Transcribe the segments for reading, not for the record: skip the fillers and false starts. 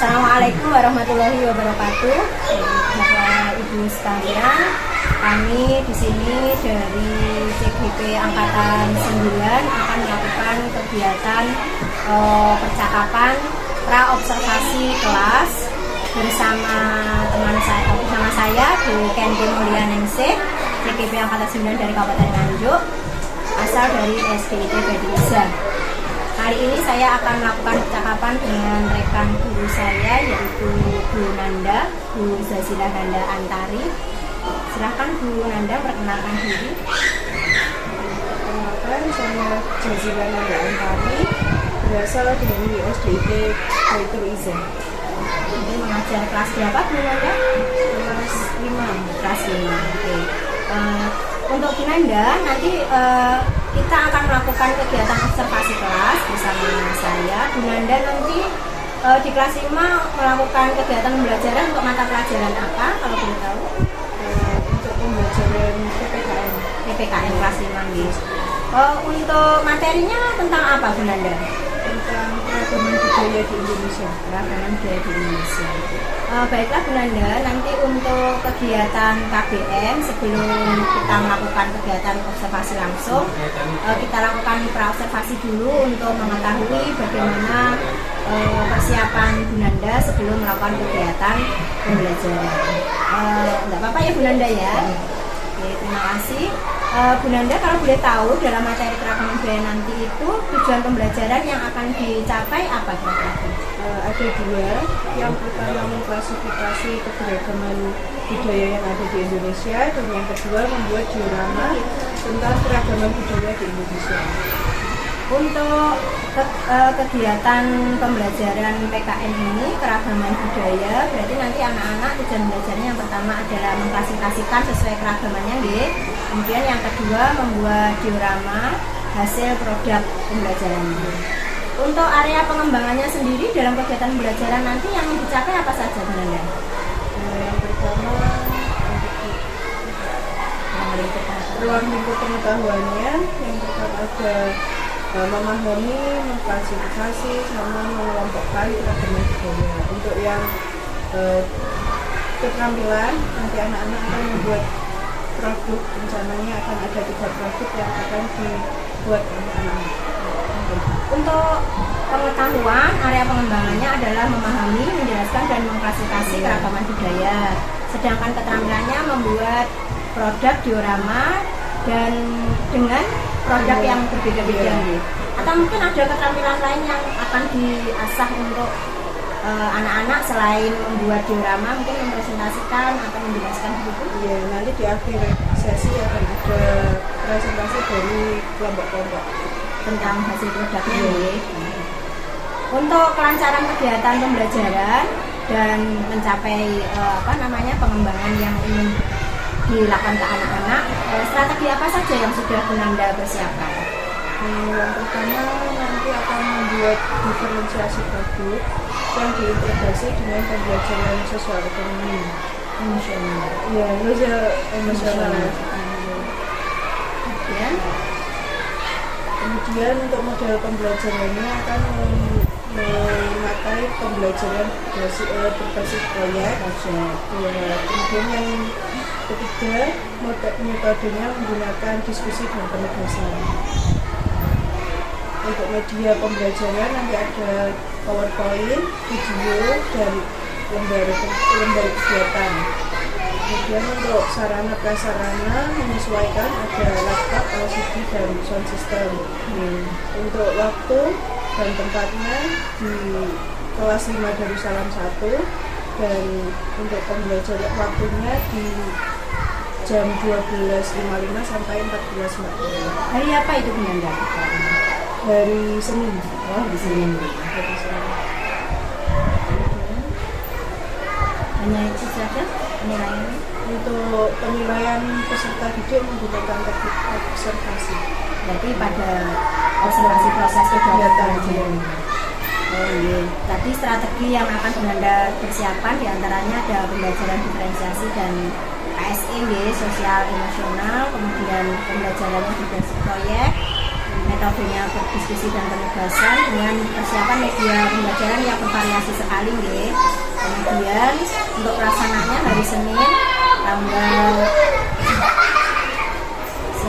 Assalamualaikum warahmatullahi wabarakatuh. Bapak Ibu sekalian, kami di sini dari CGP Angkatan 9 akan melakukan kegiatan percakapan pra-observasi kelas bersama saya Bu Kenti Mulyaningsih, CGP Angkatan 9 dari Kabupaten Nganjuk, asal dari SDIT Badiza. Kali ini saya akan melakukan percakapan dengan rekan guru saya, yaitu Bu Nanda, Bu Zazila Nanda Antari. Silahkan Bu Nanda perkenalkan diri. Perkenalkan, saya Zazila Nanda Antari, berasal dari SDIT Badiza. Jadi mengajar kelas berapa Bu Nanda? Kelas 5. Kelas 5. Oke. Untuk Bu Nanda, nanti kita akan melakukan kegiatan observasi kelas bersama saya. Bu Nanda nanti di kelas 5 melakukan kegiatan pembelajaran untuk mata pelajaran apa kalau boleh tahu? Untuk pembelajaran PPKN kelas 5 nih. Untuk materinya tentang apa Bu Nanda? tentang keragaman budaya di Indonesia. Keragaman budaya di Indonesia. Baiklah Bu Nanda, nanti untuk kegiatan KBM sebelum kita melakukan kegiatan observasi langsung, kita lakukan pra-observasi dulu untuk mengetahui bagaimana persiapan Bu Nanda sebelum melakukan kegiatan pembelajaran. Enggak apa-apa ya Bu Nanda ya. Oke, terima kasih. Bu Nanda, kalau boleh tahu dalam materi keragaman budaya nanti itu tujuan pembelajaran yang akan dicapai apa kira-kira? Ada dua. Yang pertama mengklasifikasi keberagaman budaya yang ada di Indonesia, dan yang kedua membuat diorama tentang keragaman budaya di Indonesia. Untuk kegiatan pembelajaran PKN ini, keragaman budaya, berarti nanti anak-anak tujuan belajarnya yang pertama adalah mengklasifikasikan sesuai keragamannya, nggih. Kemudian yang kedua membuat diorama hasil produk pembelajaran ini. Untuk area pengembangannya sendiri dalam kegiatan pembelajaran nanti yang dicapai apa saja Bu Nanda? Yang pertama ruang lingkup pengetahuannya, yang pertama ada memahami, mengklasifikasi, sama mengelompokkan keragaman budaya. Untuk yang keterampilan, nanti anak-anak akan membuat produk, rencananya akan ada 3 produk yang akan dibuat oleh anak-anak. Untuk pengetahuan, area pengembangannya adalah memahami, menjelaskan, dan mengklasifikasi keragaman budaya. Sedangkan keterampilannya membuat produk diorama dan dengan produk yang berbeda-beda. Atau mungkin ada keterampilan lain yang akan diasah untuk anak-anak selain membuat diorama, mungkin mempresentasikan atau menjelaskan begitu. Iya, nanti di akhir sesi akan ada presentasi dari kelompok-kelompok tentang hasil produknya. Untuk kelancaran kegiatan pembelajaran dan mencapai pengembangan yang ingin dilakukan ke anak-anak, strategi apa saja yang sudah Bu Nanda persiapkan? Yang pertama nanti akan membuat diferensiasi produk yang diintegrasi dengan pembelajaran sosial ekonomi emosional. Ya, emosional. Kemudian untuk model pembelajarannya akan memakai pembelajaran berbasis proyek. Ya, kemudian yang ketiga, metodenya menggunakan diskusi dan penugasan. Untuk media pembelajaran nanti ada PowerPoint, video, dan lembar kegiatan. Kemudian untuk sarana prasarana menyesuaikan ada laptop, LCD, dan sound system. Untuk waktu dan tempatnya di kelas 5 Darussalam 1, dan untuk pembelajaran waktunya di jam 12.55 sampai 14.40. Hari apa itu Bu Nanda? Hari Senin. Oh, di Senin. Hanya itu saja penilaian. Untuk penilaian peserta didik menggunakan teknik observasi. Berarti pada observasi proses kegiatan. Oh iya. Tadi strategi yang akan Bu Nanda persiapkan diantaranya ada pembelajaran diferensiasi dan KSE, sosial emosional, kemudian pembelajarannya berbasis proyek, metodenya berdiskusi dan penugasan dengan persiapan media pembelajaran yang bervariasi sekali nggih. Kemudian untuk pelaksananya hari Senin tanggal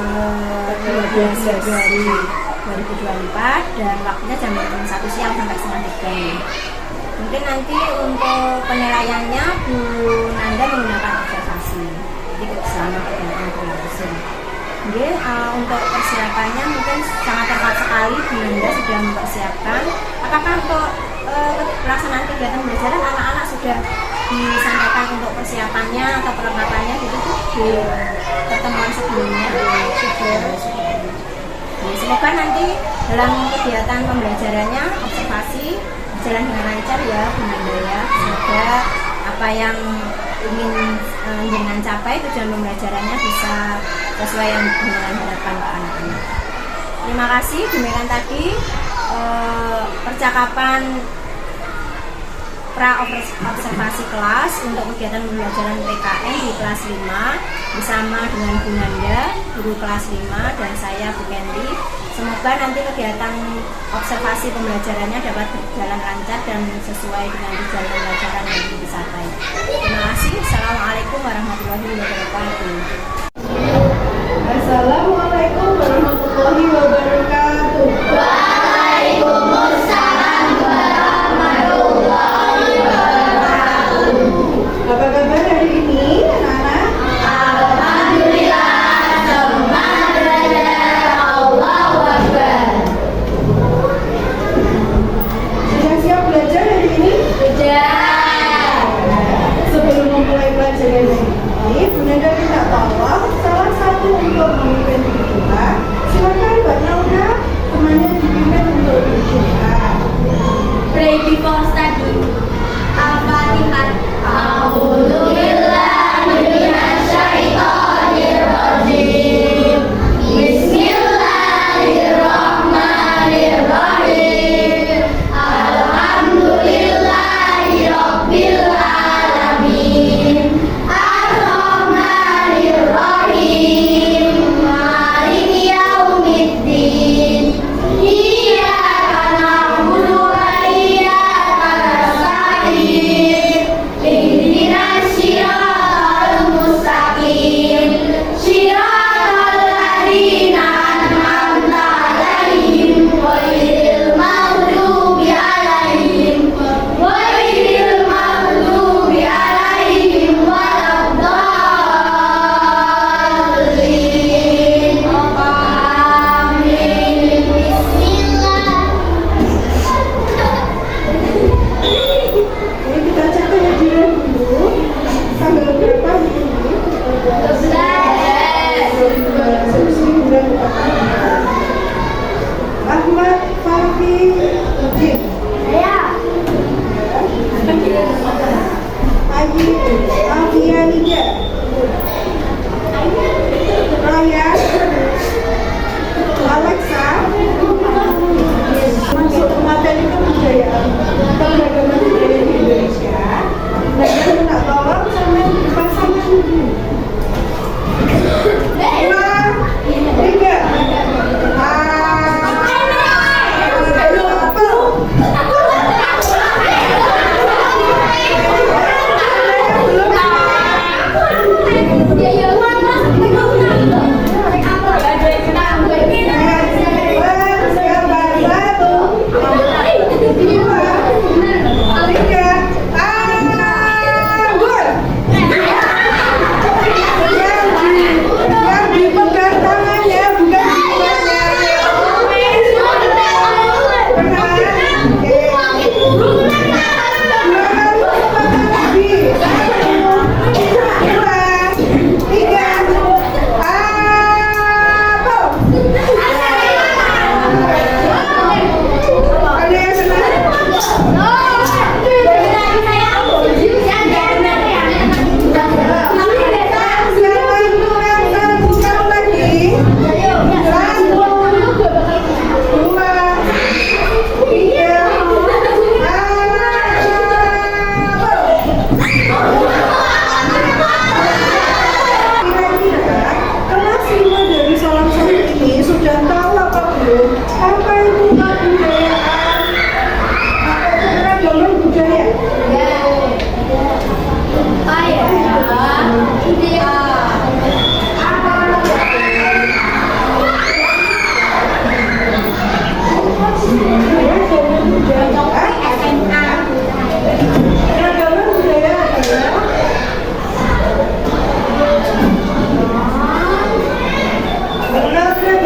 12 Februari 2024 dan waktunya jam 1 siang sampai setengah 3. Mungkin nanti untuk penilaiannya Bu Nanda menggunakan observasi, jadi selama kegiatan berlangsung. Jadi untuk persiapannya mungkin sangat tepat sekali Bu Nanda sudah mempersiapkan. Apakah untuk pelaksanaan kegiatan pembelajaran anak-anak sudah disampaikan untuk persiapannya atau perlengkapannya gitu di pertemuan sebelumnya? Semoga nanti dalam kegiatan pembelajarannya observasi berjalan dengan lancar ya Bu Nanda ya. Semoga apa yang ingin dengan capai tujuan pembelajarannya bisa sesuai yang dengan harapan ke anak-anak. Terima kasih. Demikian tadi percakapan observasi kelas untuk kegiatan pembelajaran PKN di kelas 5 bersama dengan Bu Nanda, guru kelas 5 dan saya Bu Kendi. Semoga nanti kegiatan observasi pembelajarannya dapat berjalan lancar dan sesuai dengan tujuan pembelajaran yang dicapai. Terima kasih. Assalamualaikum warahmatullahi wabarakatuh. Assalamualaikum warahmatullahi wabarakatuh. Waalaikumsalam warahmatullahi wabarakatuh. Apa kabar hari ini, anak-anak? Alhamdulillah, semua belajar Allahu Akbar. Sudah siap belajar hari ini? Sudah. Sebelum memulai pelajaran hari ini, Bu Nanda minta tolong salah satu untuk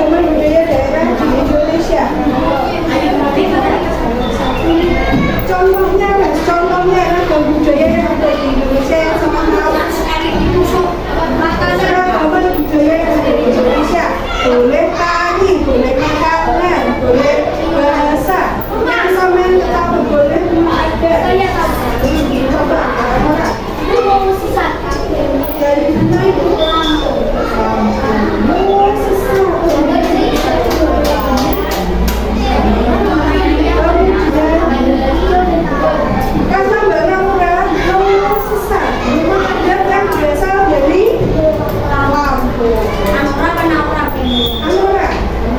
keberagaman budaya daerah di Indonesia. Contohnya ragam budaya yang ada di Indonesia yang sama tahu. Keragaman budaya yang ada di Indonesia boleh tari, boleh makanan, boleh bahasa. Yang sama yang tahu boleh ada. Coba orang-orang. Dari mana itu? Kata Mbak Naura, sesat. Memang ada yang berasal dari Lampung. Naura,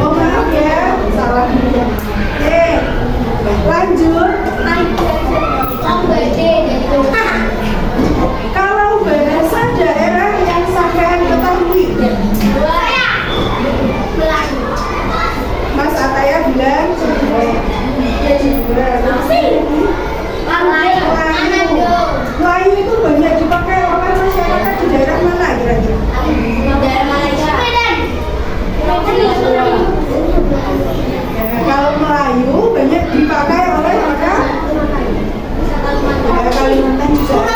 oh maaf ya, salah. Lanjut. Kalau bahasa daerah yang sampean ketahui, Mas Ataya bilang Melayu itu banyak dipakai oleh masyarakat di daerah mana kira-kira? Kalau Melayu banyak dipakai oleh orang Kalimantan juga.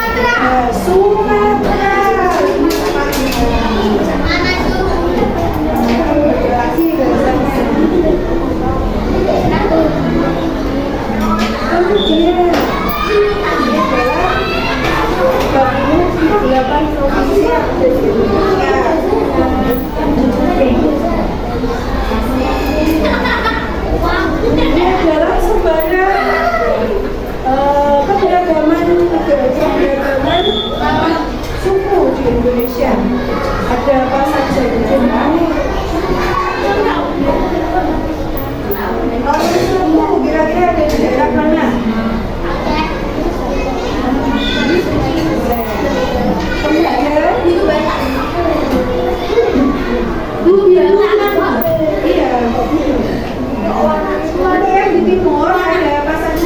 Sumatera. Lagi bahasanya. Kemudian ini adalah 48 provinsi yang ada di Indonesia. Ini adalah sebarang keberagaman suku di Indonesia. Ada apa saja di sana? Kalau suku kira-kira ada di daerah mana? Iya. Ada yang di timur, ada apa saja?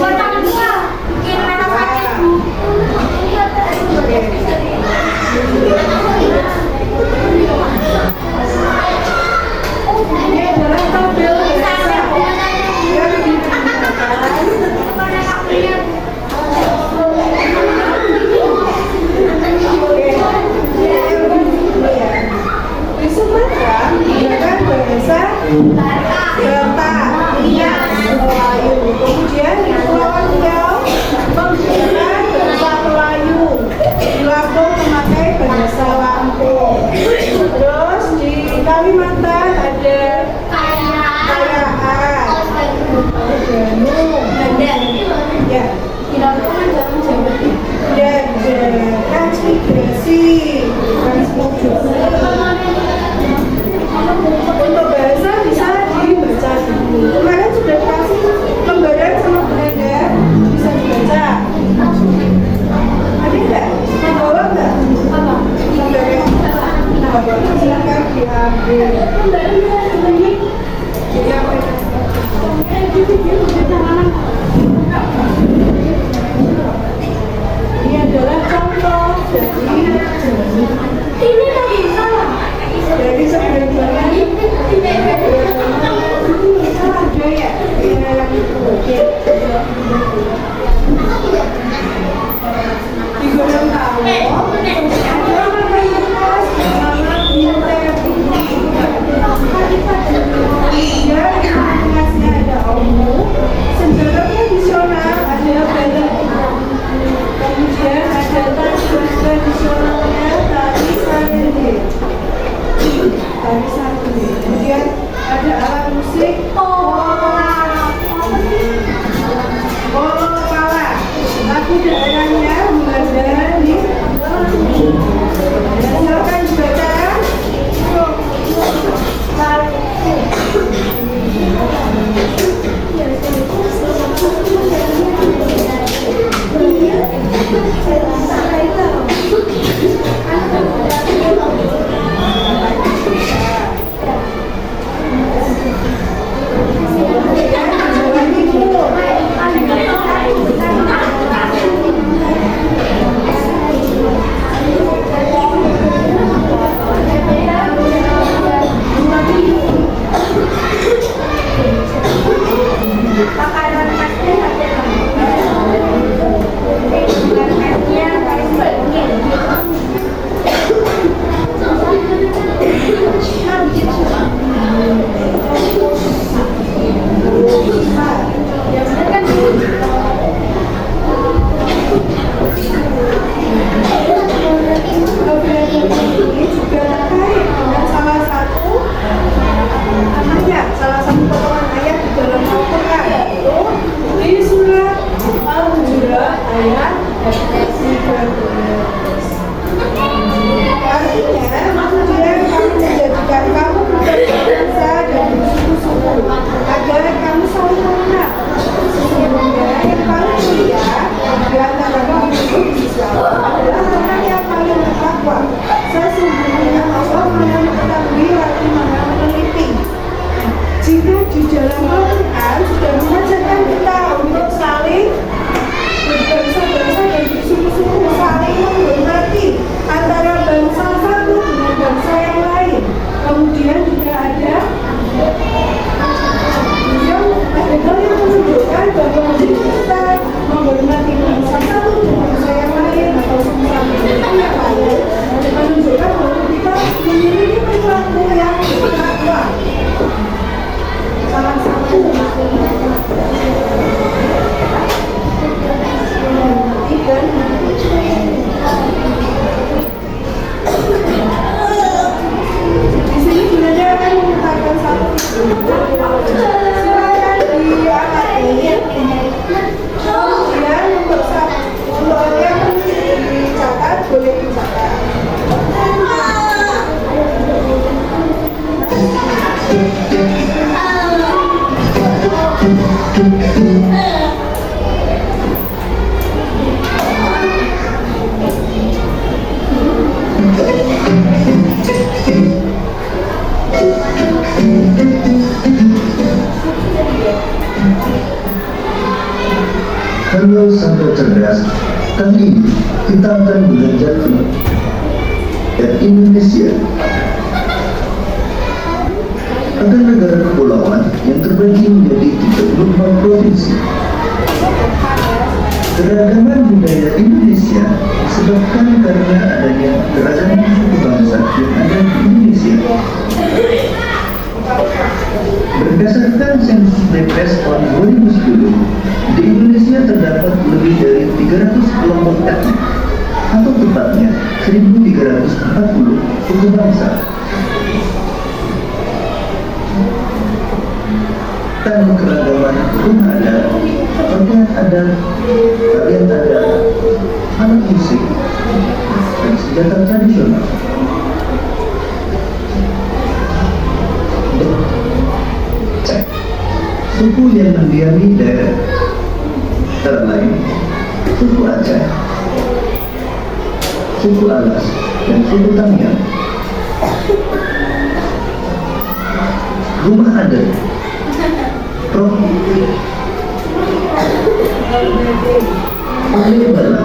Ini adalah tabel bahasa yang digunakan. Di Sumatera menggunakan bahasa Batak, Melayu. Kemudian di Pulau Riau menggunakan bahasa Melayu. Di Lampung memakai bahasa Lampung. Terus di Kalimantan ada Kayaan, Ganu, ya. Dan transmigrasi. Untuk bahasa bisa dibaca dulu. Kemarin sudah kasih lembaran sama Bunda, bisa dibaca. Ada nggak? Bawa nggak? Lembaran. Silakan diambil. Ini adalah contoh dari sebenarnya budaya yang di Gorontalo ada mayoritas nama militer ya, khasnya ada omu, senjata tradisional ada balik, kemudian ada tas tradisionalnya tari sarende, kemudian ada alat musik pala, lagu daerahnya mengadani. Silakan dibaca. Halo sahabat cerdas, kali ini kita akan belajar dan Indonesia adalah negara kepulauan yang terbagi menjadi 34 provinsi. Keragaman budaya Indonesia disebabkan karena adanya keragaman suku bangsa yang ada di Indonesia. Berdasarkan sensus BPS tahun 2010, di Indonesia terdapat lebih dari 300 kelompok etnik, atau tepatnya 1.340 suku bangsa. Tentang keragaman rumah adat, pakaian adat, tarian adat, alat musik, dan senjata tradisional. Cek. Suku yang mendiami daerah antara lain suku Aceh, suku Alas, dan suku Tamiang. Rumah adat Palembang.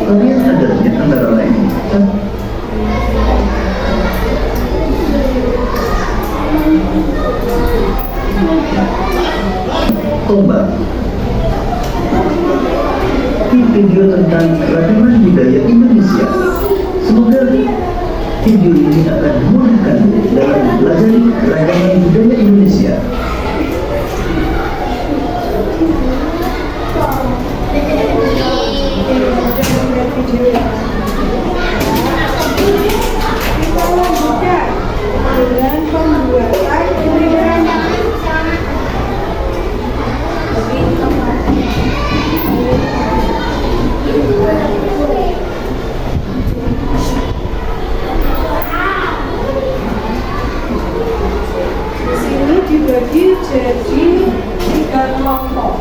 Tarian adatnya antara lain tombak. Ini video tentang keragaman budaya Indonesia. Semoga video ini akan memudahkan dalam belajar keragaman budaya Indonesia. Kita lanjutkan dengan pembuatan irama. Di sini dibagi jadi 3 kelompok.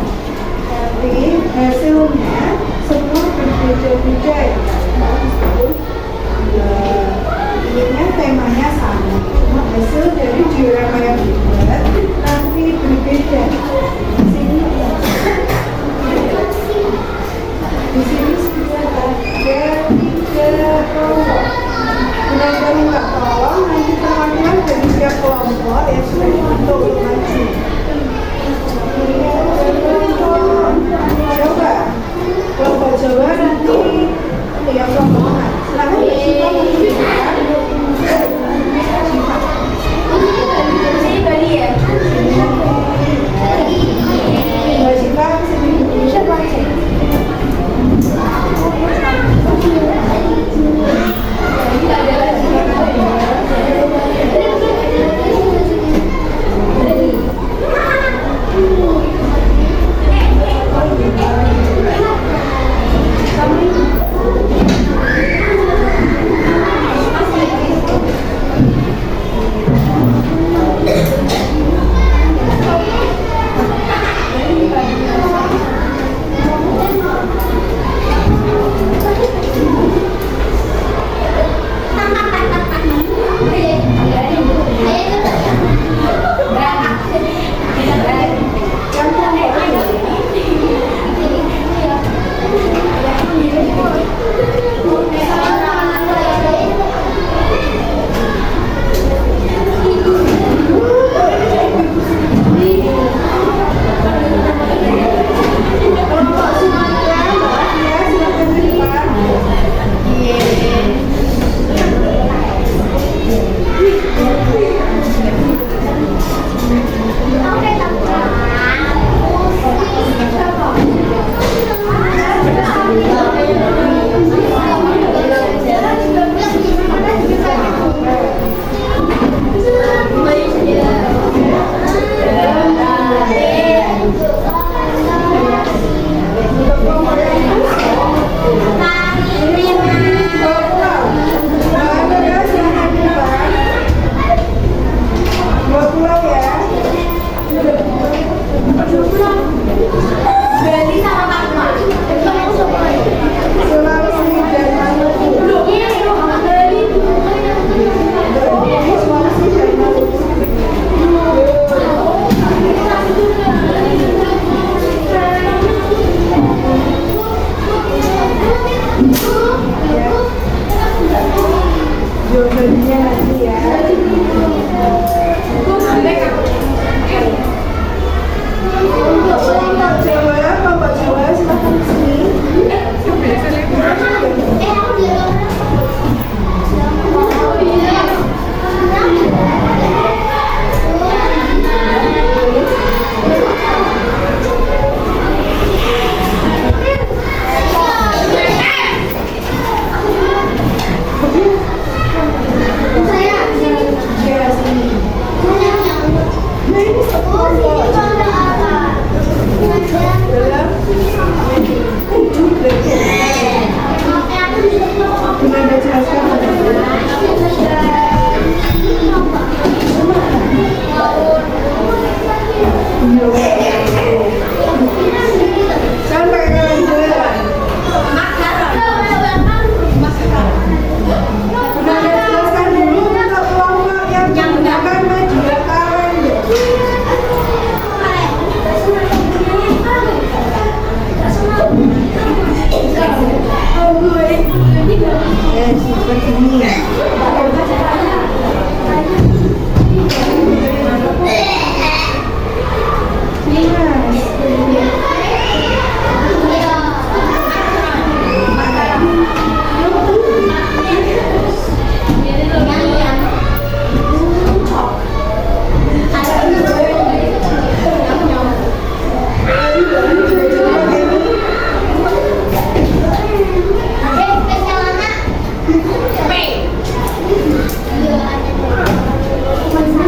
Tapi hasilnya semua berbeda-beda ya. Ininya temanya sama, cuma hasil dari diorama yang dibuat nanti berbeda. Di sini sudah ada 3 kelompok. Benar-benar nggak tolong nanti perwakilan dari setiap kelompok ya sudah untuk maju. Coba kelompok Jawa nanti ya kelompok mana? Silahkan Mbak Syifa menunjukkan. Mbak Syifa kesini.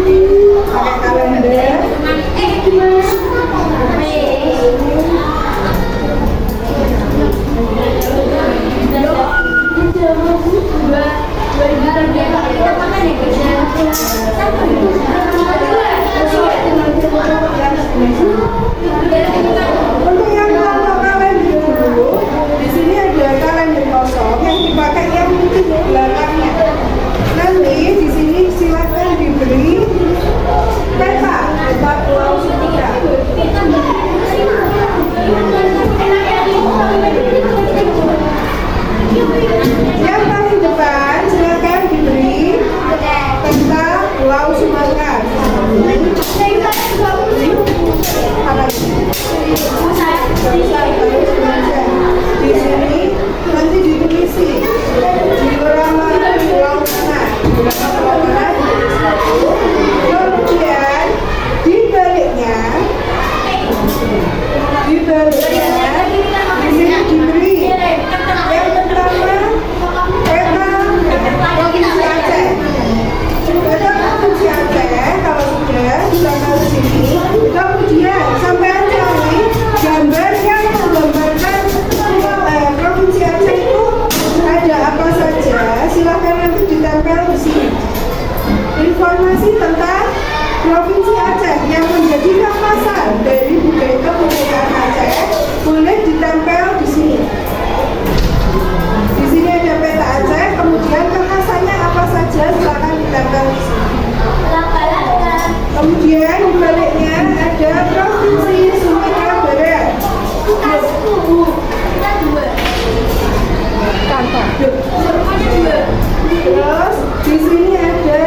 pakai kalender. Untuk yang kalau kalender dulu, di sini ada kalender kosong yang dipakai yang putih di belakangnya. Nanti di sini silakan diberi peta Pulau Sumatera. Yang paling depan silakan diberi peta Pulau Sumatera. Di sini nanti ditulisi diorama Pulau Tengah, Pulau Tengah ditulis satu. Kemudian dibaliknya di sini diberi yang pertama peta Provinsi Aceh. Peta Provinsi Aceh kalau sudah ditambah di sini, kemudian sampai cari gambar yang menggambarkan Provinsi Aceh itu ada apa saja. Silahkan nanti ditempel di sini. Informasi tentang Provinsi Aceh yang menjadi nafasar dari budaya kebudayaan Aceh boleh ditempel di sini. Di sini ada peta Aceh, kemudian kekhasannya apa saja silakan ditempel di sini. Kemudian di baliknya ada Provinsi Sumatera Barat. Terus di sini ada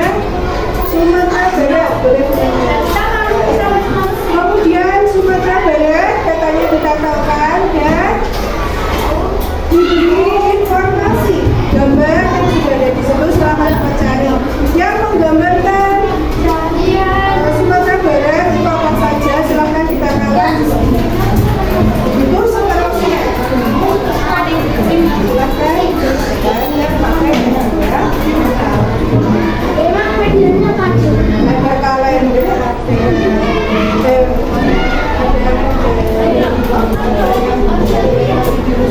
Sumatera Barat, boleh ditempel. Kemudian Sumatera Barat petanya ditempelkan dan diberi informasi gambar yang sudah ada di situ. Silahkan mencari yang menggambarkan Sumatera Barat itu apa saja, silahkan ditempelkan di sini. Itu seterusnya. Silahkan yang pakai ya. Ada kalender,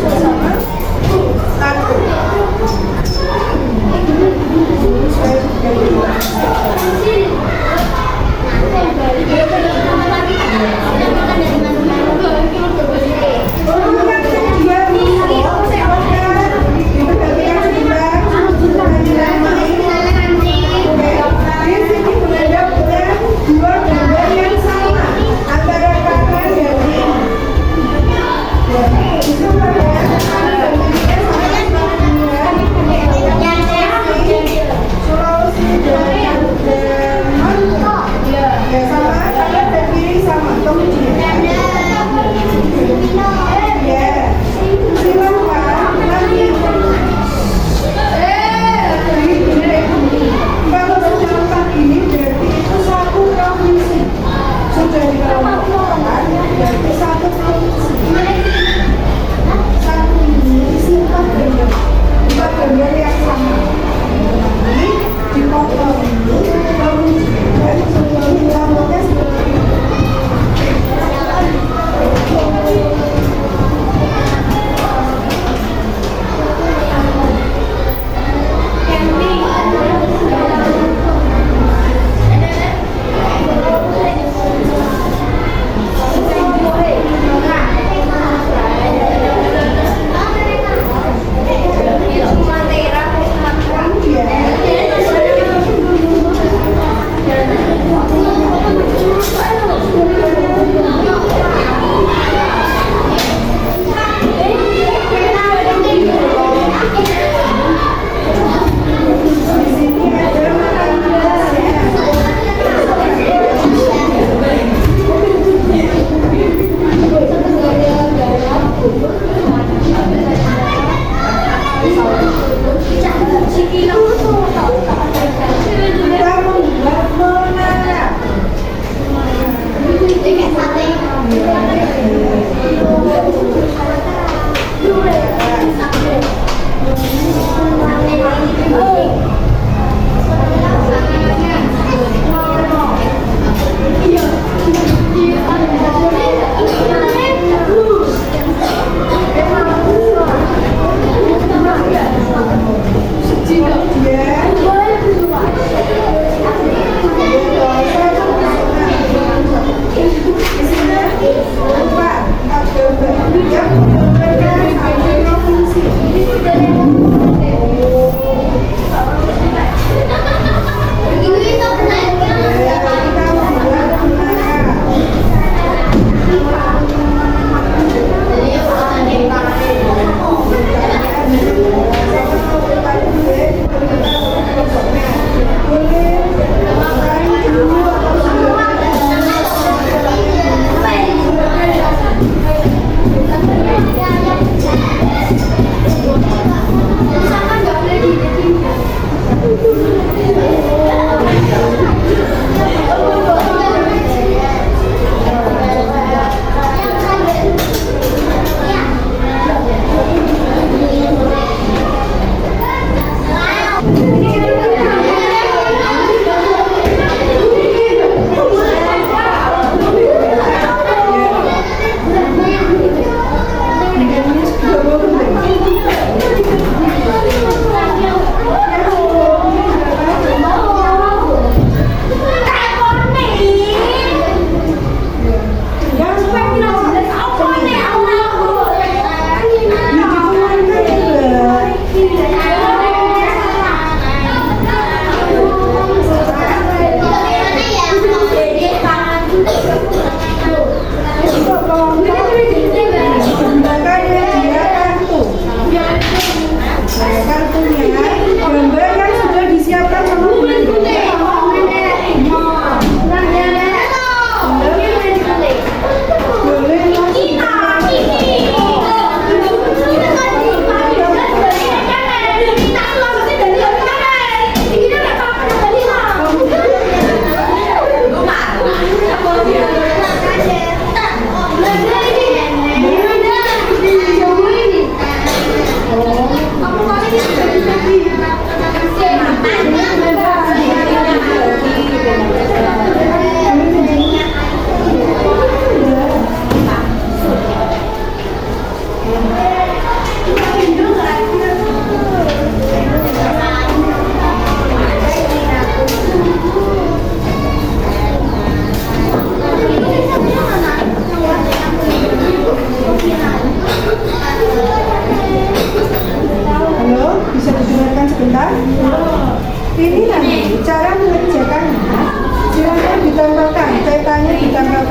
sama satu.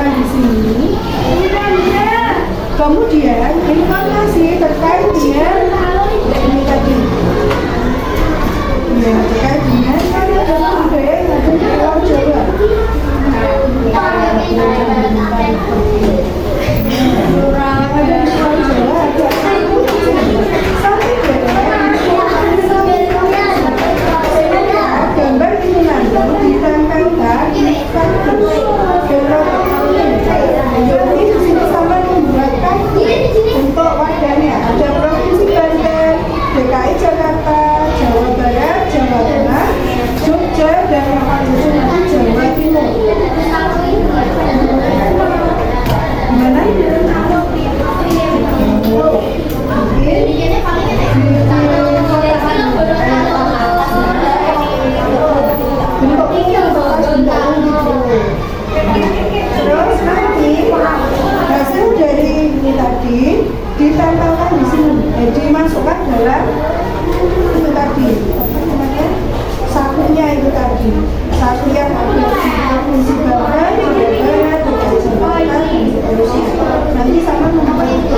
ditempelkan di sini. Kemudian informasi terkait dengan ini tadi. Ya, terkait dengan karya dan budaya yang ada di Pulau Jawa. Ada di Pulau Jawa ada satu gambar ini nanti ditempelkan di kardus jadi di sini sama membuatkan untuk wadahnya ada Provinsi Banten, DKI Jakarta, Jawa Barat, Jawa Tengah, Jogja, dan yang paling ujung itu Jawa Timur. Gimana? Terus nanti hasil dari ini tadi ditempelkan di sini, dimasukkan dalam itu tadi apa namanya sakunya itu tadi, saku yang ada di Provinsi Banten, Jawa Barat, DKI Jakarta, dan seterusnya. Nanti sama membuat itu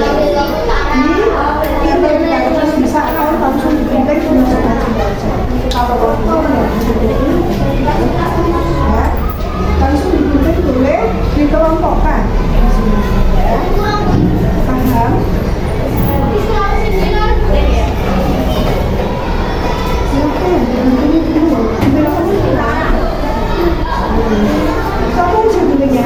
terus bisa kalau langsung dibentuk dimasukkan saja. Kalau ya, langsung dibentuk boleh dikelompokkan di sini ya. Paham? Kamu aja dulunya.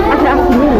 Ada akunya.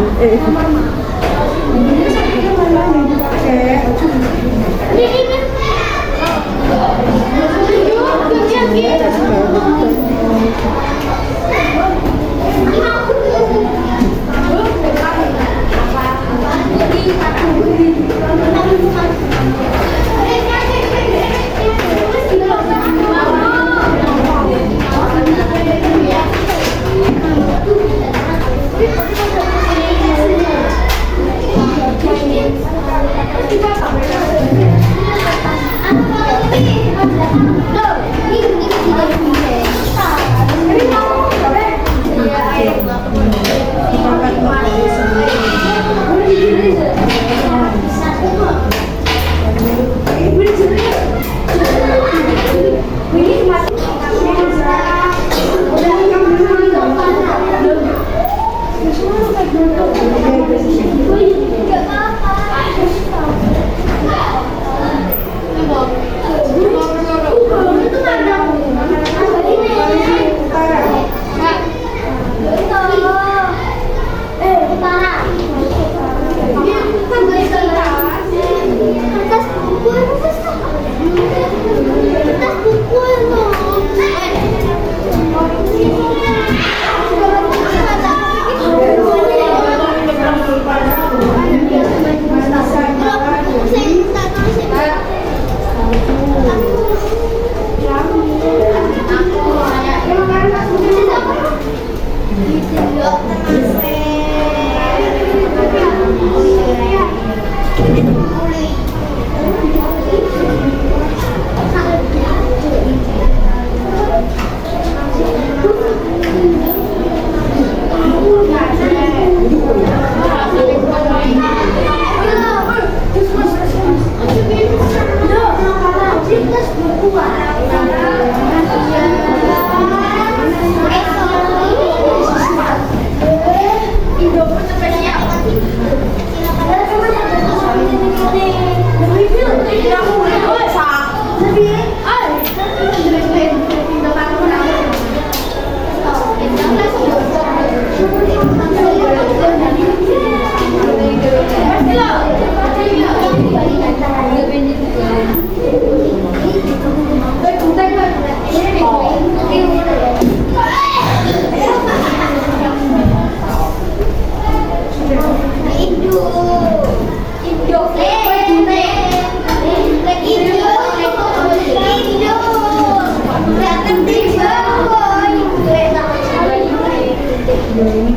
Indo ini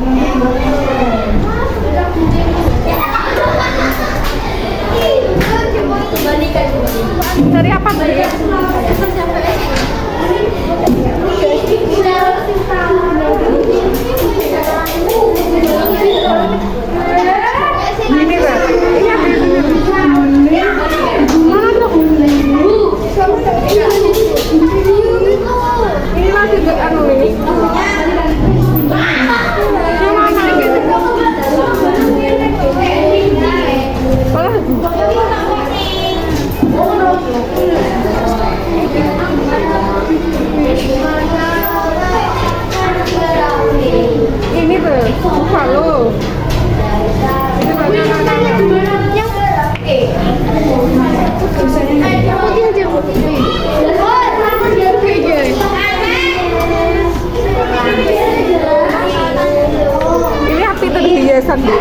kan Dari apa tadi? Ini Beb. Ini apa ini? Mana tuh? Ini masih ke anu ini. Ini tuh, buka lo. Ini banyak makanan. Ini api tadi hiasan Bu.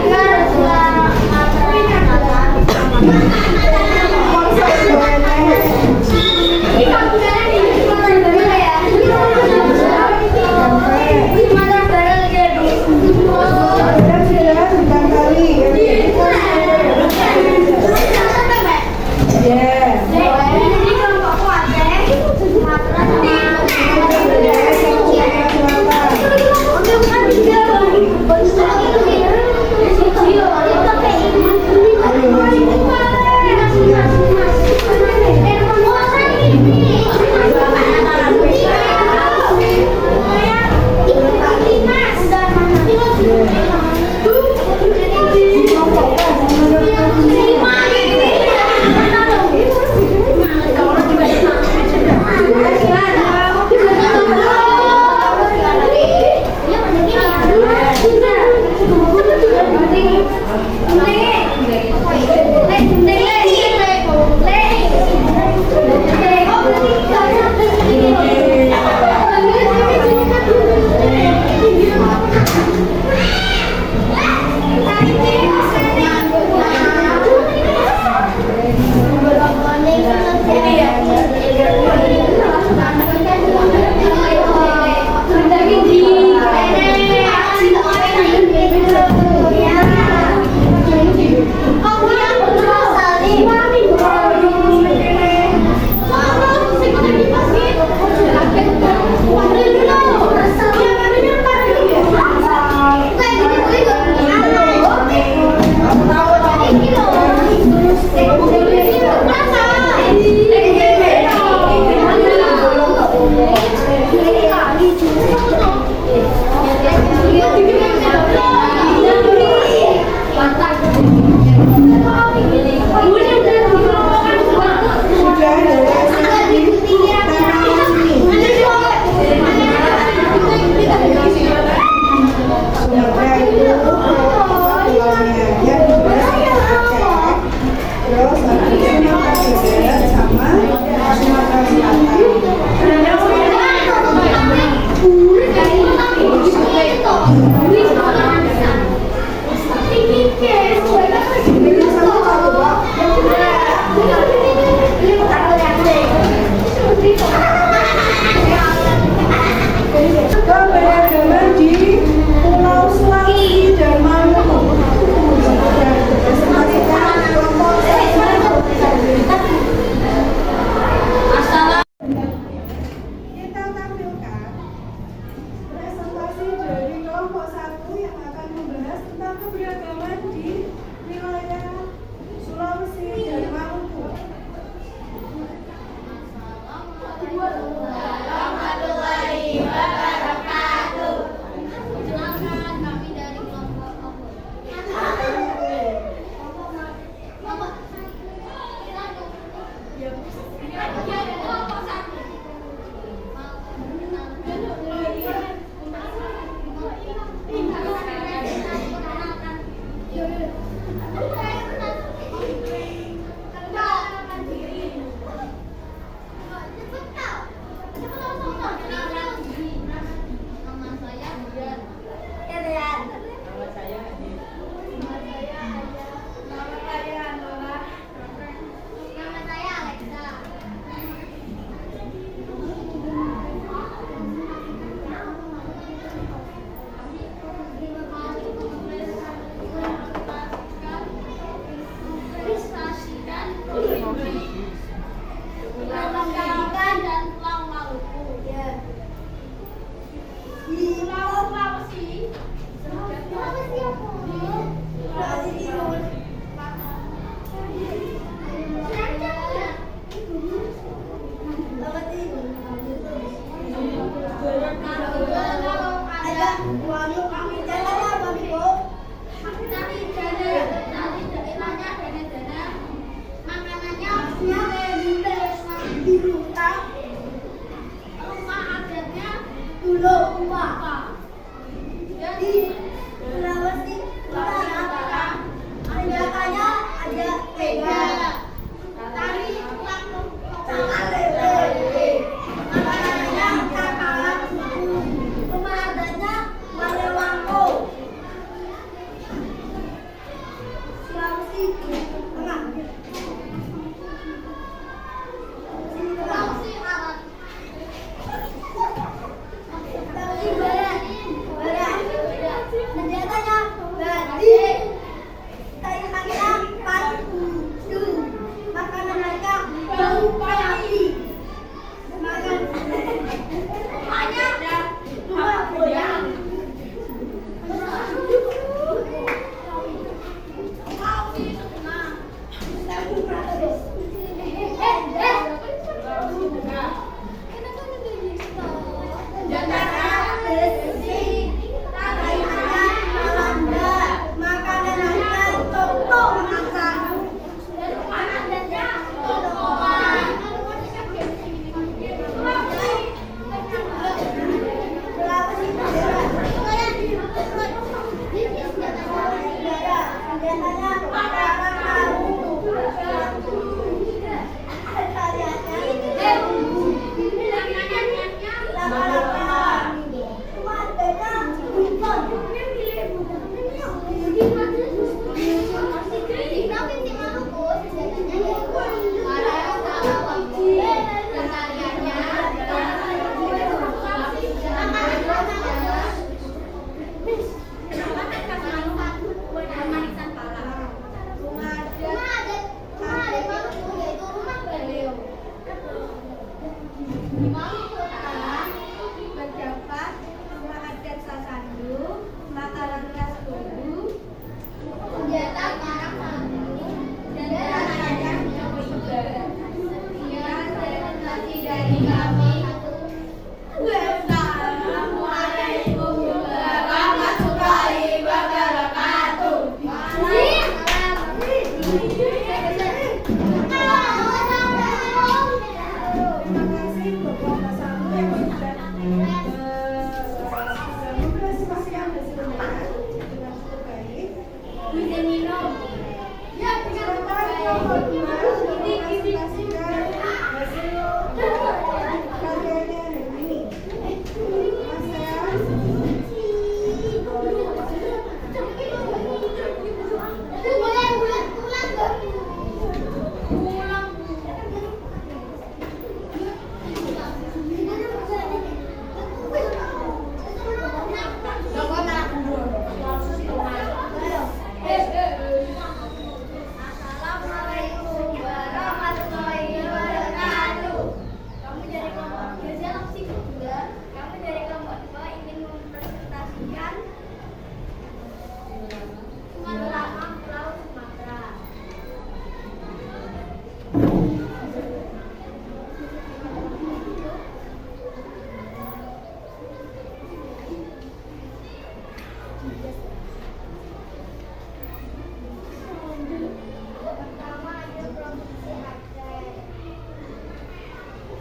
Pertama ada produksi Aceh.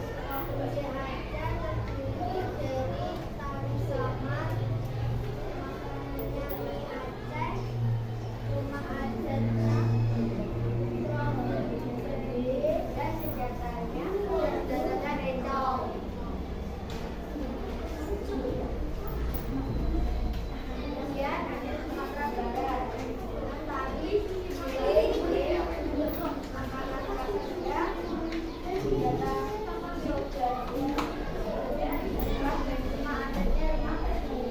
Produksi Aceh terdiri dari tari saman, makanannya mie Aceh, rumah adatnya, sedih, dan senjatanya rendong. Kemudian ada Sumatera Barat, tari, giling, makanan khasnya, senjata yoga, rumah adatnya rumah batu.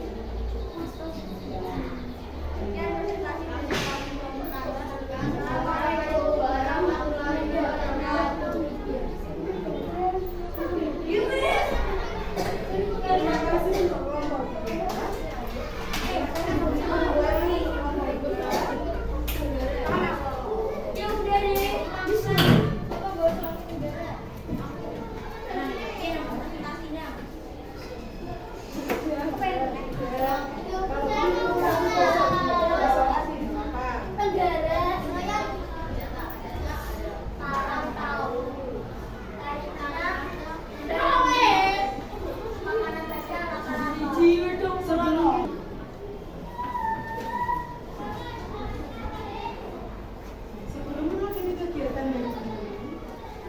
Sekian presentasi dari kami. Assalamualaikum warahmatullahi wabarakatuh. Terima kasih untuk kelompoknya. Yang dari bisa apa bahasa negara? Yang presentasinya. Negara saya Parang tahu. Dari mana? Makanan khasnya makanan tahu. Sebelum mengakhiri kegiatan yang ini,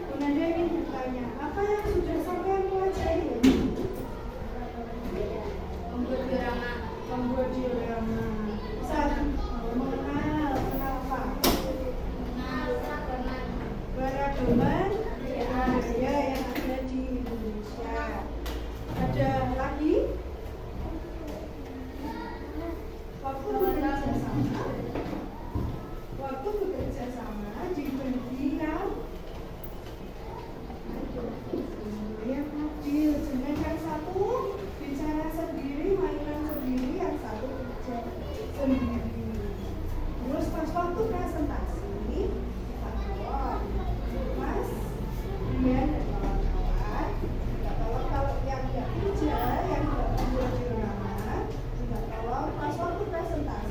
Bunanda ingin bertanya, apa yang sudah sampai pelajari? Membuat diorama. Satu, mengenal apa? Peragaman budaya yang ada di Indonesia. Ada lagi? Waktu bekerja sama diberi yang adil. Jangan yang satu bicara sendiri, mainan sendiri, yang satu kerja sendiri. Terus pas waktu presentasi, kita tolong Mas, Dian dan kawan-kawan. Kita tolong kalau yang nggak kerja, yang nggak membuat diorama, kita tolong pas waktu presentasi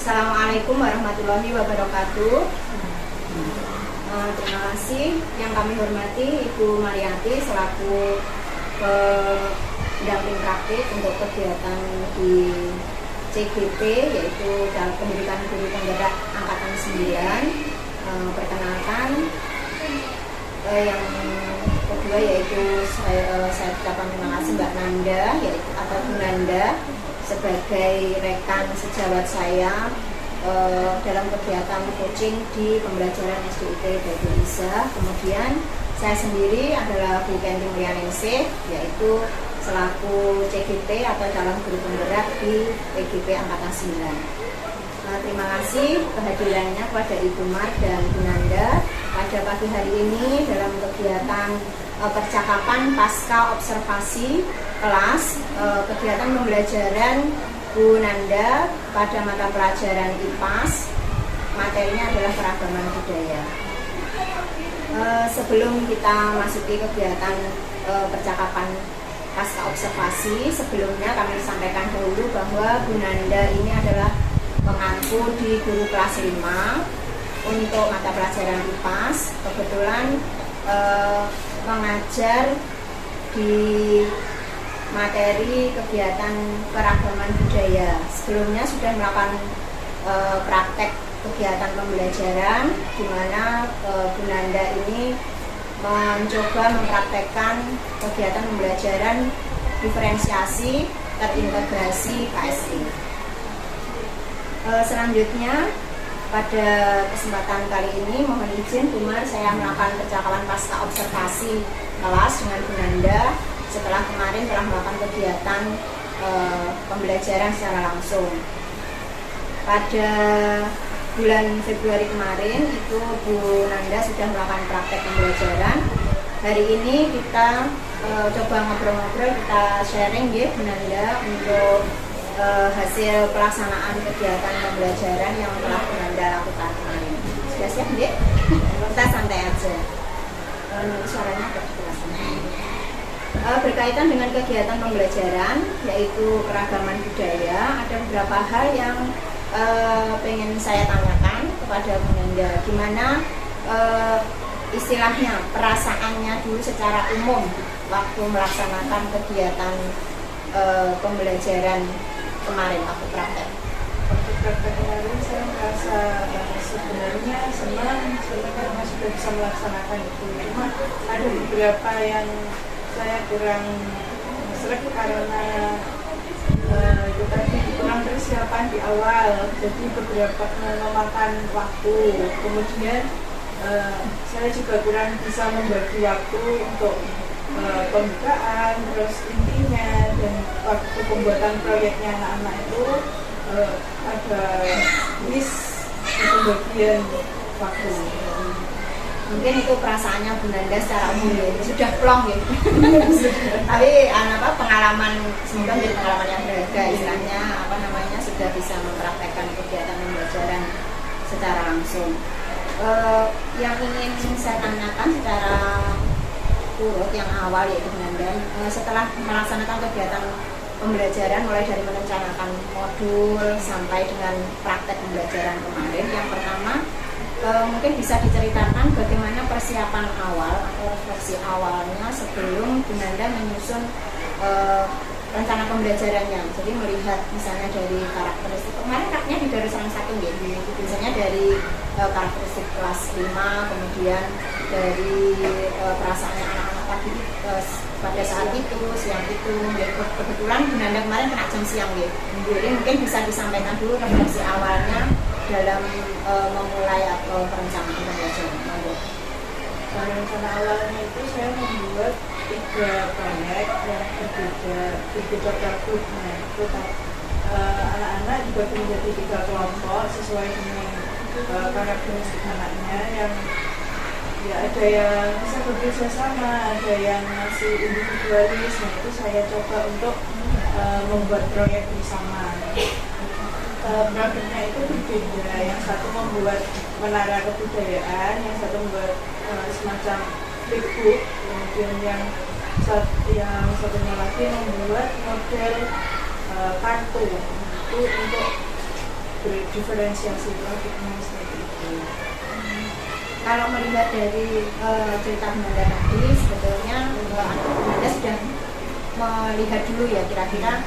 Assalamualaikum warahmatullahi wabarakatuh. Terima kasih. Yang kami hormati Ibu Mariati selaku pendamping praktik untuk kegiatan di CGP, yaitu dalam pendidikan guru penggerak angkatan 9. Perkenalkan, yang kedua yaitu saya ucapkan terima kasih Mbak Nanda, yaitu atau Bu Nanda sebagai rekan sejawat saya dalam kegiatan coaching di pembelajaran SDIT Baitul Izzah. Kemudian saya sendiri adalah Bu Kenti Mulyaningsih, yaitu selaku CGP atau calon guru penggerak di PGP Angkatan 9. Terima kasih kehadirannya kepada Ibu Mar dan Bu Nanda pada pagi hari ini dalam kegiatan percakapan pasca observasi kelas kegiatan pembelajaran Bu Nanda pada mata pelajaran IPAS. Materinya adalah keragaman budaya. Sebelum kita masuki kegiatan percakapan pasca observasi, sebelumnya kami sampaikan dahulu bahwa Bu Nanda ini adalah mengaku di guru kelas 5 untuk mata pelajaran IPAS. Kebetulan mengajar di materi kegiatan keragaman budaya. Sebelumnya sudah melakukan praktek kegiatan pembelajaran di mana Bu Nanda ini mencoba mempraktekkan kegiatan pembelajaran diferensiasi terintegrasi KSI. Selanjutnya pada kesempatan kali ini mohon izin Bu Mar, saya melakukan percakapan pasca observasi kelas dengan Bu Nanda setelah kemarin telah melakukan kegiatan pembelajaran secara langsung. Pada bulan Februari kemarin itu Bu Nanda sudah melakukan praktek pembelajaran. Hari ini kita coba ngobrol-ngobrol, kita sharing ya Bu Nanda untuk hasil pelaksanaan kegiatan pembelajaran yang telah Bu Nanda lakukan kemarin. Sudah siap Dek? Kita santai aja. Suaranya agak jelas. Berkaitan dengan kegiatan pembelajaran yaitu keragaman budaya, ada beberapa hal yang pengen saya tanyakan kepada Bu Nanda. Gimana istilahnya perasaannya dulu secara umum waktu melaksanakan kegiatan pembelajaran kemarin waktu praktek. Waktu praktek kemarin saya merasa sebenarnya senang karena sudah bisa melaksanakan itu. Cuma ada beberapa yang saya kurang sreg karena itu tadi kurang persiapan di awal, jadi beberapa memakan waktu. Kemudian saya juga kurang bisa membagi waktu untuk pembukaan, terus intinya, dan waktu pembuatan proyeknya anak-anak itu ada miss di pembagian waktu. Mungkin itu perasaannya Bu Nanda secara umum ya, sudah plong ya. Tapi pengalaman, semoga menjadi pengalaman yang berharga, istilahnya sudah bisa mempraktekkan kegiatan pembelajaran secara langsung. Yang ingin saya tanyakan secara urut yang awal yaitu Bu Nanda, setelah melaksanakan kegiatan pembelajaran mulai dari merencanakan modul sampai dengan praktek pembelajaran kemarin, yang pertama mungkin bisa diceritakan bagaimana persiapan awal atau refleksi awalnya sebelum Bu Nanda menyusun rencana pembelajarannya. Jadi melihat misalnya dari karakteristik kemarin kaknya di Darussalam 1 gitu, misalnya dari karakteristik kelas 5, kemudian dari perasaannya anak-anak tadi pada saat itu, siang itu. Kebetulan Bu Nanda kemarin kena jam siang gitu. Jadi mungkin bisa disampaikan dulu refleksi awalnya dalam memulai atau perencanaan pembelajaran. Rencana awalnya itu saya membuat 3 proyek yang berbeda per grupnya. Anak-anak dibagi menjadi 3 kelompok sesuai dengan karakteristik anaknya, yang ya ada yang bisa bekerja sama, ada yang masih individualis. Nah itu saya coba untuk membuat proyek bersama. Programnya itu berbeda, yang satu membuat menara kebudayaan, yang satu membuat semacam flipbook, kemudian yang satunya lagi membuat model kartu itu untuk berdiferensiasi topiknya seperti itu. Kalau melihat dari cerita Bunda tadi, sebetulnya Bunda sudah melihat dulu ya kira-kira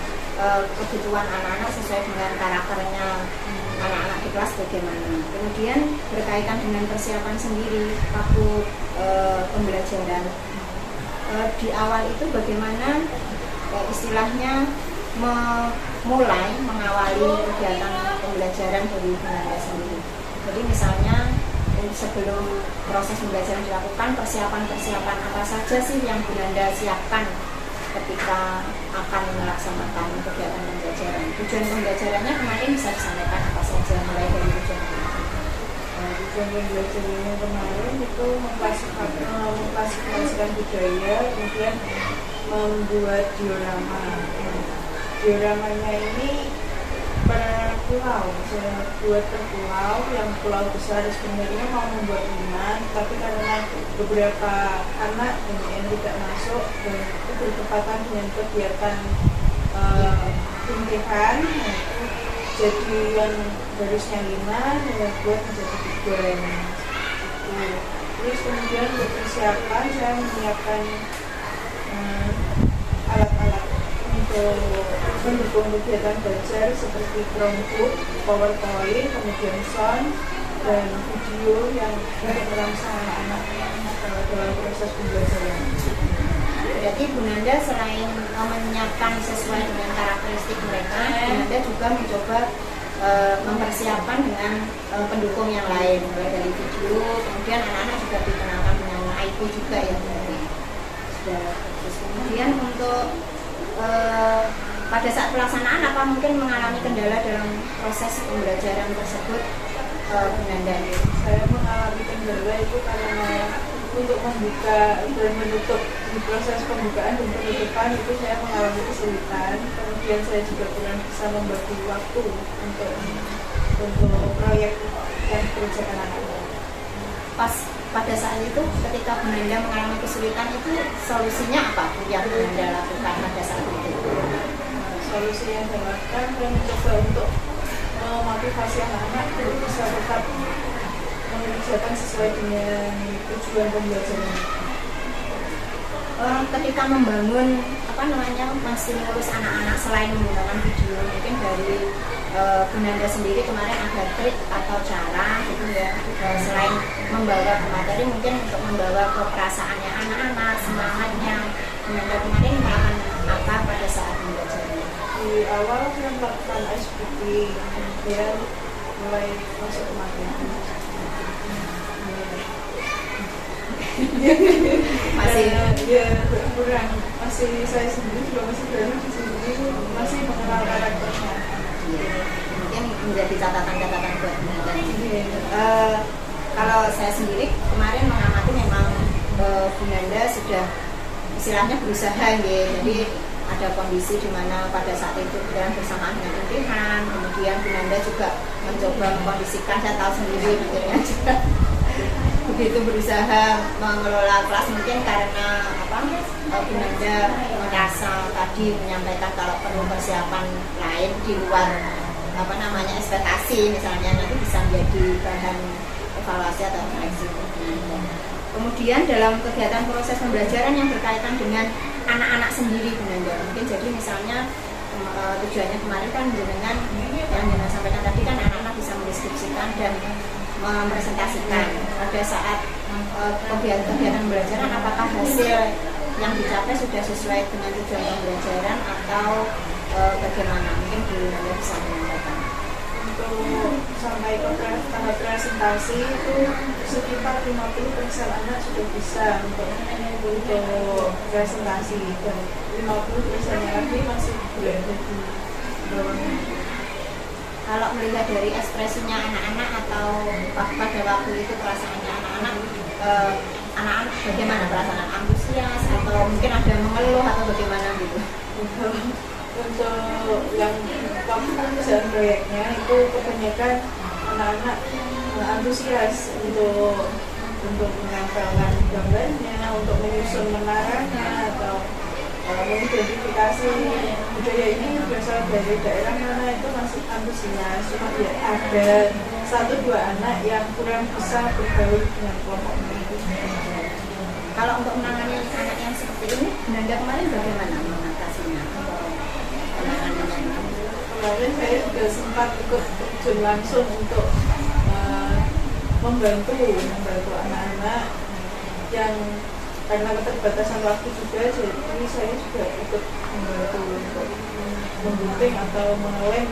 kebutuhan anak-anak sesuai dengan karakternya anak-anak di kelas bagaimana. Kemudian berkaitan dengan persiapan sendiri waktu pembelajaran. Di awal itu bagaimana istilahnya memulai mengawali kegiatan pembelajaran dari Bunda sendiri. Jadi misalnya sebelum proses pembelajaran dilakukan, persiapan-persiapan apa saja sih yang Bunda siapkan ketika akan melaksanakan kegiatan pembelajaran. Tujuan pembelajarannya kemarin bisa disampaikan apa saja, mulai dari tujuan Tujuan pembelajarannya kemarin itu mengklasifikasikan budaya, kemudian membuat diorama. Dioramanya ini per pulau, saya buat per pulau, yang pulau besar sebenarnya mau membuat 5, tapi karena beberapa anak yang tidak masuk dan itu bertepatan dengan kegiatan impian, jadi yang harusnya 5 yang buat menjadi 3 itu. Terus kemudian untuk persiapan saya menyiapkan alat-alat untuk mendukung kegiatan belajar seperti Chromebook, PowerPoint, kemudian sound dan video yang untuk merangsang anak-anak dalam proses pembelajaran. Berarti Bu Nanda selain menyiapkan sesuai dengan karakteristik mereka, Bu Nanda juga mencoba mempersiapkan dengan pendukung yang lain, mulai dari video, kemudian anak-anak juga dikenalkan dengan IT juga ya. Terus kemudian untuk pada saat pelaksanaan apa mungkin mengalami kendala dalam proses pembelajaran tersebut, Bu Nanda? Saya mengalami kendala itu karena untuk membuka dan menutup di proses pembukaan dan penutupan itu saya mengalami kesulitan. Kemudian saya juga kurang bisa membagi waktu untuk proyek yang dikerjakan anak-anak. Pas pada saat itu ketika Bu Nanda mengalami kesulitan itu solusinya apa yang Bu Nanda lakukan pada saat itu? Solusi yang saya lakukan dan mencoba untuk memotivasi anak-anak untuk bisa tetap mengerjakan sesuai dengan tujuan pembelajaran. Ketika membangun masih mengurus anak-anak selain menggunakan video, mungkin dari Bu Nanda sendiri kemarin ada trik atau cara gitu ya, selain membawa ke materi mungkin untuk membawa ke perasaannya anak-anak, semangatnya. Bu Nanda kemarin melakukan apa pada saat pembelajaran? Di awal saya melakukan ice breaking, kemudian mulai masuk ke materi. Masih ya kurang, masih saya sendiri juga masih baru di sini, masih mengenal karakternya. mungkin menjadi catatan-catatan buat Bu Nanda. Kalau saya sendiri kemarin mengamati memang Bu Nanda sudah istilahnya berusaha ya. Jadi ada kondisi di mana pada saat itu berjalan bersamaan dengan impian, kemudian Bu Nanda juga mencoba mengkondisikan, saya tahu sendiri akhirnya juga begitu berusaha mengelola kelas, mungkin karena Bu Nanda merasa tadi menyampaikan kalau perlu persiapan lain di luar ekspektasi, misalnya nanti bisa menjadi bahan evaluasi atau koreksi. Kemudian dalam kegiatan proses pembelajaran yang berkaitan dengan anak-anak sendiri Bu Nanda, mungkin jadi misalnya tujuannya kemarin kan dengan yang Nanda sampaikan tadi kan anak-anak bisa mendeskripsikan dan mempresentasikan. Pada saat kegiatan pembelajaran apakah hasil yang dicapai sudah sesuai dengan tujuan pembelajaran atau bagaimana? Mungkin Bu Nanda bisa menyampaikan. Untuk sampai ke tahap presentasi itu sekitar 50% anak sudah bisa untuk presentasi dan 50% lagi masih berada di bawahnya. Kalau melihat dari ekspresinya anak-anak atau pada waktu itu perasaannya anak-anak bagaimana perasaan, antusias atau mungkin ada mengeluh atau bagaimana gitu? Untuk yang waktu pekerjaan proyeknya itu kebanyakan anak-anak antusias untuk menempelkan gambarnya, untuk menyusun menaranya atau mengidentifikasi budaya saya ini berasal dari daerah mana itu masih antusias, cuma ya ada 1-2 anak yang kurang bisa bergaul dengan kelompok ini. Kalau untuk menangani anak yang seperti ini, Nanda kemarin bagaimana mengatasinya? Kemarin saya juga sempat ikut terjun langsung untuk membantu anak-anak yang karena keterbatasan waktu juga, jadi saya juga ikut membantu untuk membimbing atau mengelem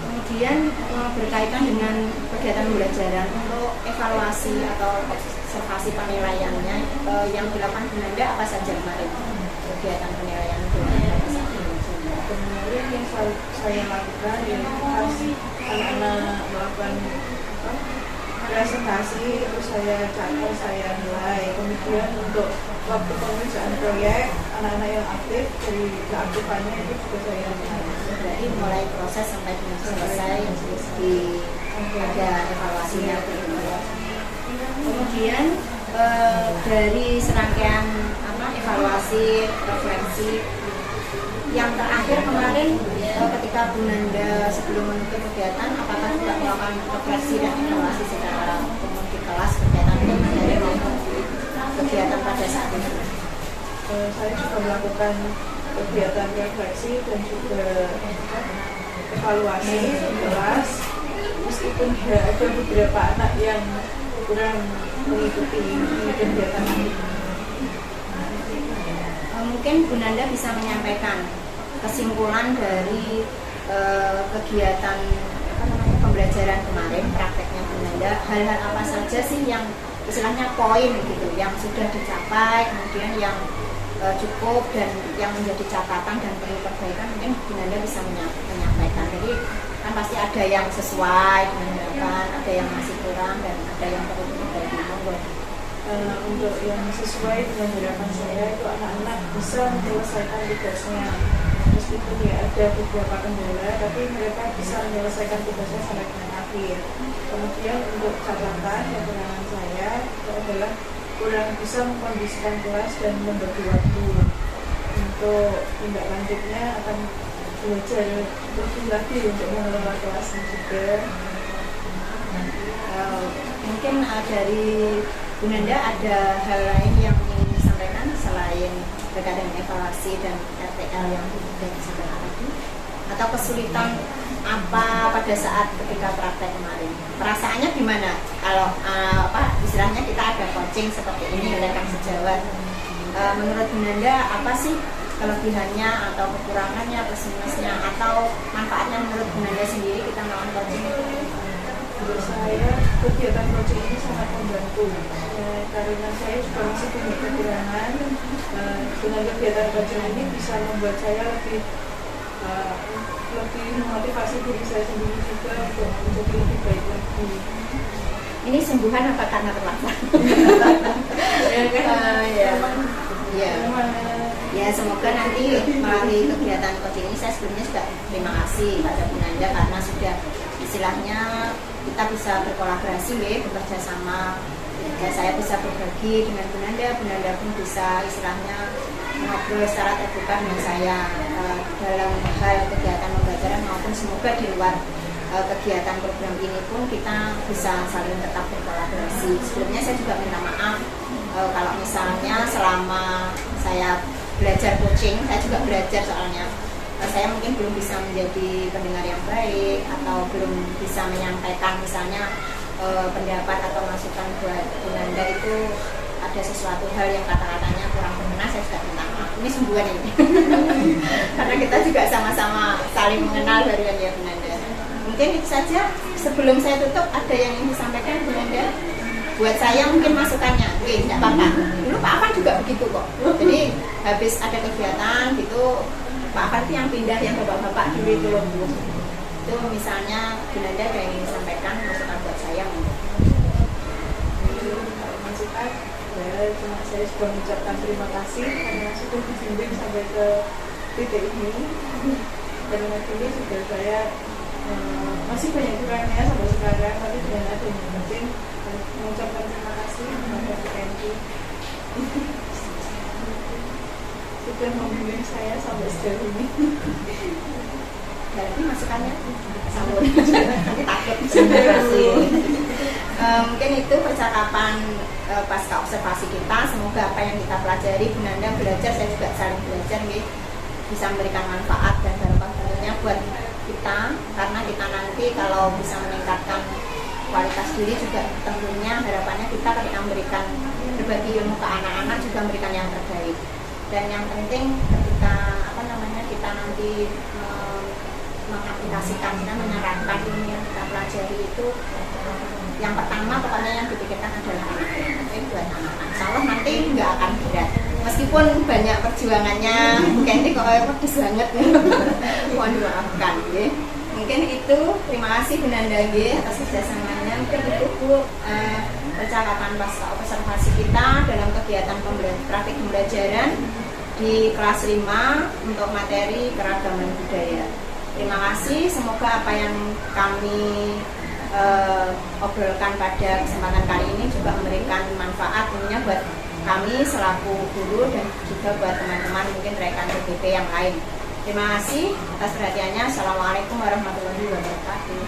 Kemudian berkaitan dengan kegiatan pembelajaran untuk evaluasi atau observasi penilaiannya yang dilakukan Bu Nanda apa saja kemarin kegiatan penilaian Bu Nanda apa saja? Kemudian yang saya lakukan yaitu pas anak-anak melakukan presentasi itu saya catat, saya nilai. Kemudian untuk waktu pengerjaan proyek anak-anak yang aktif dari keaktifannya itu juga saya nilai. Jadi mulai proses sampai dengan selesai ada evaluasinya. Kemudian dari serangkaian evaluasi, refleksi yang terakhir kemarin ketika Bu Nanda sebelum menutup kegiatan, apakah juga melakukan refleksi dan evaluasi secara umum di kelas kegiatan dari kegiatan pada saat ini? Saya juga melakukan kegiatan refleksi dan juga evaluasi di kelas, meskipun ada beberapa anak yang kurang mengikuti kegiatan ini. Mungkin Bu Nanda bisa menyampaikan kesimpulan dari kegiatan pembelajaran kemarin, prakteknya Bu Nanda, hal-hal apa saja sih yang istilahnya poin gitu, yang sudah dicapai, kemudian yang cukup dan yang menjadi catatan dan perlu perbaikan, mungkin Bu Nanda bisa menyampaikan. Jadi kan pasti ada yang sesuai dengan harapan, ada yang masih kurang, dan ada yang perlu diperbaiki. Untuk yang sesuai dengan harapan saya itu anak-anak bisa menyelesaikan tugasnya, meskipun ya ada beberapa kendala, tapi mereka bisa menyelesaikan tugasnya sampai dengan akhir. Kemudian untuk catatan yang kekurangan saya itu adalah kurang bisa mengkondisikan kelas dan membagi waktu. Untuk tindak lanjutnya akan belajar lebih lagi untuk mengelola kelasnya juga. Mungkin dari Bu Nanda ada hal lain yang ingin disampaikan selain berkaitan dengan evaluasi dan RTL yang sudah disampaikan tadi, atau kesulitan apa pada saat ketika praktek kemarin? Perasaannya gimana? Kalau istilahnya kita ada coaching seperti ini oleh Kang Sejawat, menurut Bu Nanda apa sih kelebihannya atau kekurangannya, plus minusnya, atau manfaatnya menurut Bu Nanda sendiri kita melakukan coaching itu? Menurut saya kegiatan coaching ini sangat membantu karena saya juga masih punya kekurangan. Dengan kegiatan coaching ini bisa membuat saya lebih memotivasi diri saya sendiri juga untuk menjadi lebih baik lagi. Ini sembuhan apa karena terpaksa? Ya, semoga nanti melalui kegiatan coaching ini saya sebelumnya juga terima kasih pada Bu Nanda karena sudah istilahnya kita bisa berkolaborasi, bekerja sama. Ya, saya bisa berbagi dengan Bu Nanda pun bisa istilahnya ngobrol secara terbuka dengan saya dalam hal kegiatan pembelajaran maupun semoga di luar kegiatan program ini pun kita bisa saling tetap berkolaborasi. Sebelumnya saya juga minta maaf kalau misalnya selama saya belajar coaching, saya juga belajar soalnya saya mungkin belum bisa menjadi pendengar yang baik atau belum bisa menyampaikan misalnya pendapat atau masukan buat Bu Nanda itu ada sesuatu hal yang kata-katanya kurang berkenan, saya juga minta maaf. Ini sembuhan ini karena kita juga sama-sama saling mengenal baruan ya Bu Nanda. Mungkin itu saja. Sebelum saya tutup ada yang ingin disampaikan Bu Nanda? Buat saya mungkin masukannya, tidak apa-apa. Dulu Pak Afan juga begitu kok. Jadi habis ada kegiatan gitu, Pak Afan itu yang pindah yang bapak-bapak dulu itu loh. Itu misalnya Bu Nanda ada yang ingin disampaikan masukan buat saya mungkin. Masukan, cuma saya sudah mengucapkan terima kasih karena sudah dibimbing sampai ke titik ini. Karena ini sudah saya masih banyak kurangnya sampai sekarang, tapi dengan adanya coaching mengucapkan terima kasih kepada PNI. sudah membimbing saya sampai sejauh ini. Berarti masukannya sambung. Nanti takut konsentrasi. Mungkin itu percakapan pasca observasi kita. Semoga apa yang kita pelajari, Bu Nanda belajar, saya juga saling belajar, bisa memberikan manfaat dan barokah tentunya buat kita, karena kita nanti kalau bisa meningkatkan kualitas diri juga tentunya harapannya kita ketika memberikan berbagi ilmu ke anak-anak juga memberikan yang terbaik. Dan yang penting ketika kita nanti mengaplikasikan dan menerapkan ilmu yang kita pelajari itu, yang pertama pokoknya yang dipikirkan adalah anak-anak. Buat anak-anak, insya Allah nanti nggak akan berat meskipun banyak perjuangannya. Kayaknya kok pedes banget nih. Mohon dimaafkan ya. Mungkin itu, terima kasih Bu Nanda atas kerjasamanya. Mungkin itu Bu percakapan pasca observasi kita dalam kegiatan praktik pembelajaran di kelas 5 untuk materi keragaman budaya. Terima kasih, semoga apa yang kami obrolkan pada kesempatan kali ini juga memberikan manfaat tentunya buat kami selaku guru dan juga buat teman-teman mungkin rekan PBB yang lain. Terima kasih atas perhatiannya. Assalamualaikum warahmatullahi wabarakatuh.